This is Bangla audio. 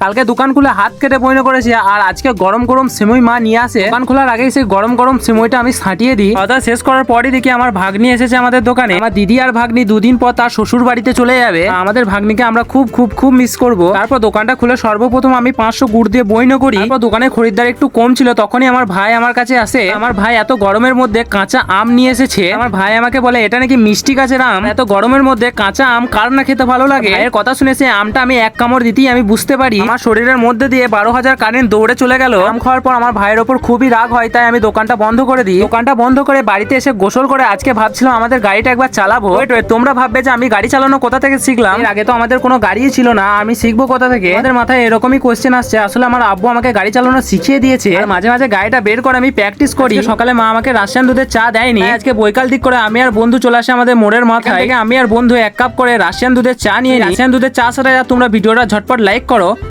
কালকে দোকান খুলে হাত কেটে বইন করেছি, আর আজকে গরম গরম সিমুই মা নিয়ে আসে। দোকান খোলার আগেই সেই গরম গরম সিমুইটা আমি ছাটিয়ে দিই। খাওয়া শেষ করার পরই দেখি আমার ভাগ্নি এসেছে আমাদের দোকানে। আমার দিদি আর ভাগ্নি দুদিন পর তার শ্বশুর বাড়িতে চলে যাবে। আমাদের ভাগ্নিকে আমরা খুব খুব খুব মিস করব। তারপর দোকানটা খুলে সর্বপ্রথম আমি 500 গুড় দিয়ে বইন করি। তারপর দোকানে খরিদ্দার একটু কম ছিল, তখনই আমার ভাই আমার কাছে আসে। আমার ভাই এত গরমের মধ্যে কাঁচা আম নিয়ে এসেছে। আমার ভাই আমাকে বলে এটা নাকি মিষ্টি গাছের আম, এত গরমের মধ্যে কাঁচা আম কার না খেতে ভালো লাগে। এর কথা শুনে সে আমটা আমি এক কামড় দিতেই আমি বুঝতে পারি আমার শরীরের মধ্যে দিয়ে 12,000 কারেন্ট দৌড়ে চলে গেল। আম খাওয়ার পর আমার ভাইয়ের ওপর খুবই রাগ হয়, তাই আমি দোকানটা বন্ধ করে দিই। দোকানটা বন্ধ করে বাড়িতে এসে গোসল করে আজকে ভাবছিলাম আমাদের গাড়িটা একবার চালাবো। তোমরা ভাববে যে আমি গাড়ি চালানো কোথা থেকে শিখলাম। এর আগে তো আমাদের কোনো গাড়িই ছিল না, আমি শিখবো কোথা থেকে? আমাদের মাথায় এরকমই কোশ্চেন আসছে। আসলে আমার আব্বু আমাকে গাড়ি চালানো শিখিয়ে দিয়েছে, আর মাঝে মাঝে গাড়িটা বের করে আমি প্র্যাকটিস করি। সকালে মা আমাকে রাশিয়ান দুধের চা দেয়নি, আজকে বৈকাল দিক করে আমি আর বন্ধু চলে আসে আমাদের মোড়ের মাথায়। আমি আর বন্ধু 1 কাপ করে রাশিয়ান দুধের চা নিয়ে রাশিয়ান দুধের চা সাথে তোমরা ভিডিওটা ঝটপট লাইক করো।